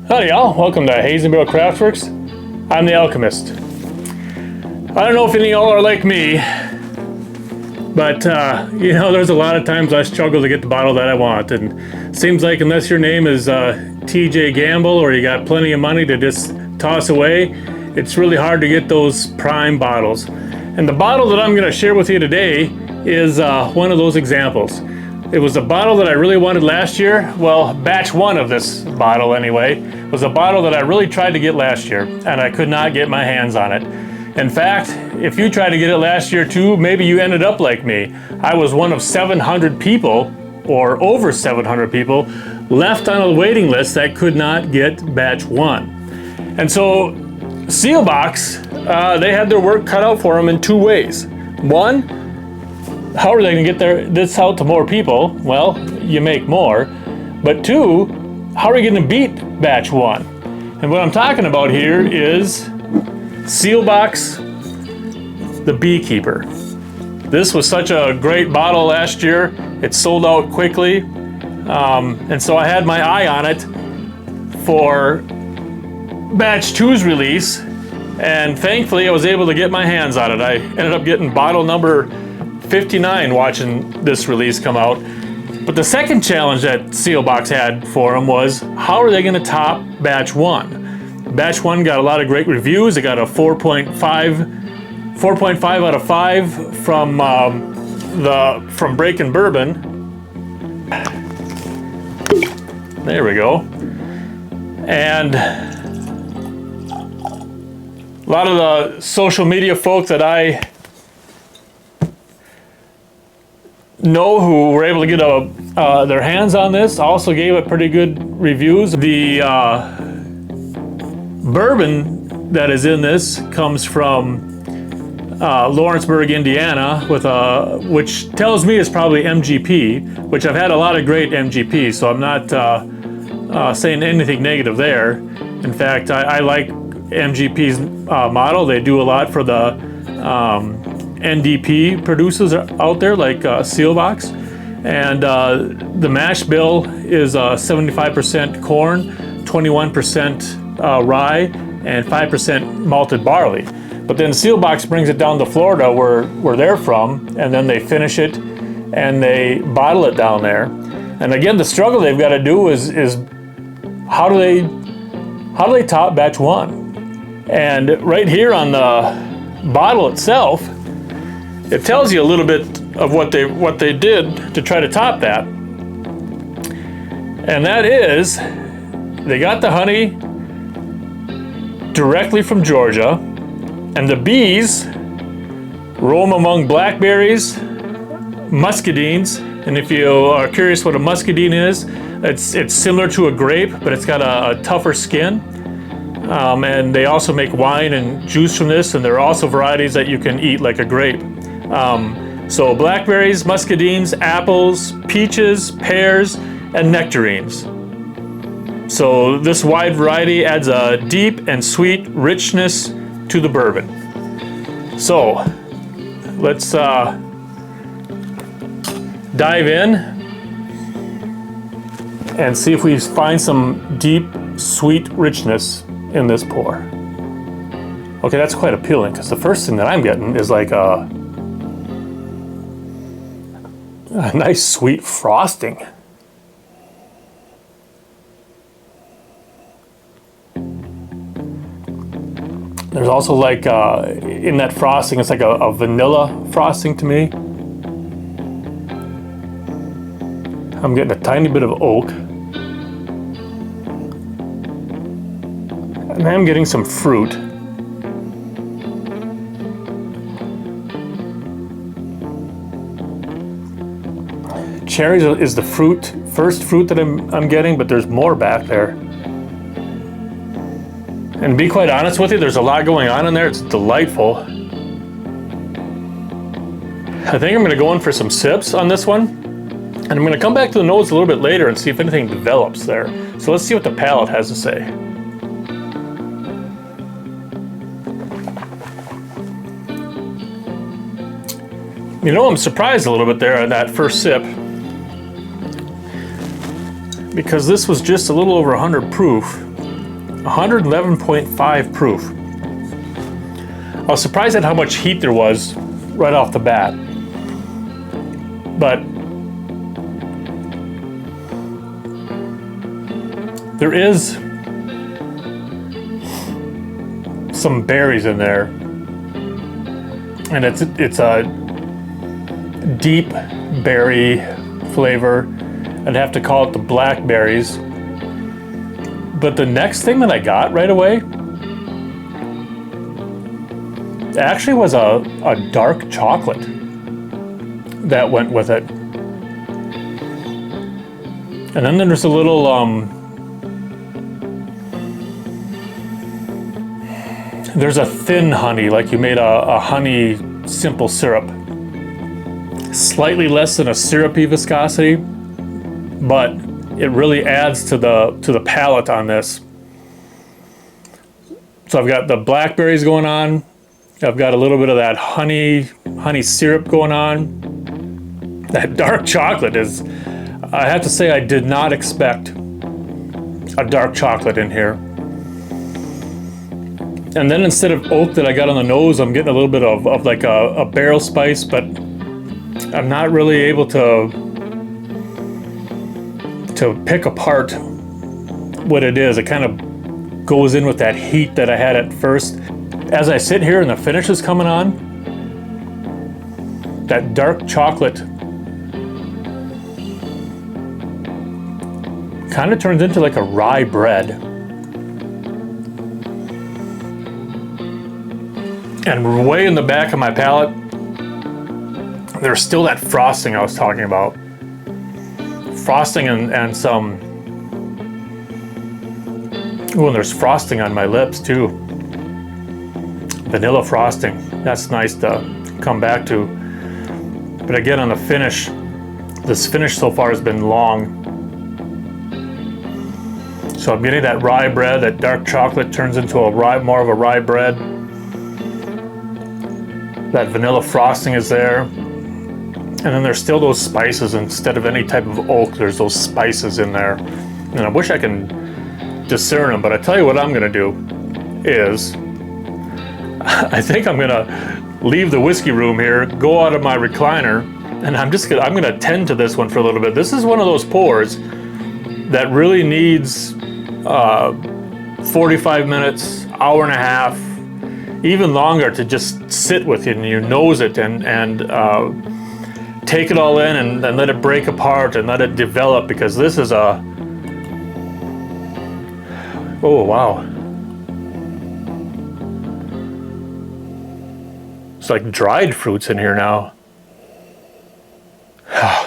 Howdy y'all, welcome to Hazenborough Craftworks. I'm the Alchemist. I don't know if any of y'all are like me, but you know, there's a lot of times I struggle to get the bottle that I want, and it seems like unless your name is TJ Gamble or you got plenty of money to just toss away, it's really hard to get those prime bottles. And the bottle that I'm going to share with you today is one of those examples. It was a bottle that I really wanted last year. Well, batch one of this bottle anyway, was a bottle that I really tried to get last year, and I could not get my hands on it. In fact, if you tried to get it last year too, maybe you ended up like me. I was one of 700 people, or over 700 people, left on a waiting list that could not get batch one. And so, Sealbox, they had their work cut out for them in two ways. One, how are they going to get this out to more people? Well, you make more. But two, how are you going to beat batch one? And what I'm talking about here is Sealbox, the Beekeeper. This was such a great bottle last year. It sold out quickly. And so I had my eye on it for batch two's release. And thankfully I was able to get my hands on it. I ended up getting bottle number 59 watching this release come out. But the second challenge that Sealbox had for them was, how are they going to top batch one? Batch one got a lot of great reviews. It got a 4.5 out of 5 from Breaking Bourbon. There we go. And a lot of the social media folk that I know who were able to get their hands on this also gave it pretty good reviews. The bourbon that is in this comes from Lawrenceburg, Indiana, which tells me it's probably MGP, which I've had a lot of great MGP, so I'm not saying anything negative there. In fact, I like MGP's model. They do a lot for the NDP producers out there, like Sealbox. And the mash bill is 75% corn, 21% rye, and 5% malted barley. But then Sealbox brings it down to Florida, where they're from, and then they finish it and they bottle it down there. And again, the struggle they've got to do is how do they top batch one? And right here on the bottle itself, it tells you a little bit of what they did to try to top that. And that is, they got the honey directly from Georgia, and the bees roam among blackberries, muscadines. And if you are curious what a muscadine is, it's similar to a grape, but it's got a tougher skin. And they also make wine and juice from this, and there are also varieties that you can eat like a grape. So blackberries, muscadines, apples, peaches, pears, and nectarines. So this wide variety adds a deep and sweet richness to the bourbon. So let's dive in and see if we find some deep, sweet richness in this pour. Okay, that's quite appealing, because the first thing that I'm getting is like a nice sweet frosting. There's also like in that frosting, it's like a vanilla frosting to me. I'm getting a tiny bit of oak. And I'm getting some fruit. Cherries is the first fruit that I'm getting, but there's more back there. And to be quite honest with you, there's a lot going on in there. It's delightful. I think I'm going to go in for some sips on this one. And I'm going to come back to the nose a little bit later and see if anything develops there. So let's see what the palate has to say. You know, I'm surprised a little bit there on that first sip, because this was just a little over 100 proof. 111.5 proof. I was surprised at how much heat there was right off the bat. But there is some berries in there, and it's a deep berry flavor. I'd have to call it the blackberries. But the next thing that I got right away actually was a dark chocolate that went with it. And then there's a little there's a thin honey, like you made a honey simple syrup. Slightly less than a syrupy viscosity, but it really adds to the palate on this. So I've got the blackberries going on. I've got a little bit of that honey syrup going on. That dark chocolate is, I have to say, I did not expect a dark chocolate in here. And then instead of oak that I got on the nose, I'm getting a little bit of like a barrel spice, but I'm not really able to pick apart what it is. It kind of goes in with that heat that I had at first. As I sit here and the finish is coming on, that dark chocolate kind of turns into like a rye bread. And way in the back of my palate, there's still that frosting I was talking about. Frosting and some, oh, and there's frosting on my lips too. Vanilla frosting, that's nice to come back to. But again, on the finish, this finish so far has been long. So I'm getting that rye bread, that dark chocolate turns into a rye, more of a rye bread. That vanilla frosting is there. And then there's still those spices. Instead of any type of oak, there's those spices in there. And I wish I can discern them, but I tell you what I'm gonna do is, I think I'm gonna leave the whiskey room here, go out of my recliner, and I'm gonna tend to this one for a little bit. This is one of those pours that really needs 45 minutes, hour and a half, even longer to just sit with you and you nose it and take it all in and let it break apart and let it develop, because this is a, oh wow. It's like dried fruits in here now.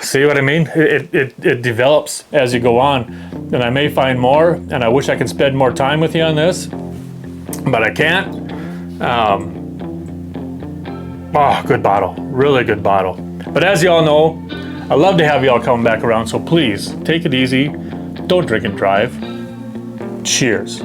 See what I mean? It develops as you go on. And I may find more, and I wish I could spend more time with you on this, but I can't. Oh, good bottle, really good bottle. But as y'all know, I love to have y'all come back around, so please take it easy, don't drink and drive. Cheers.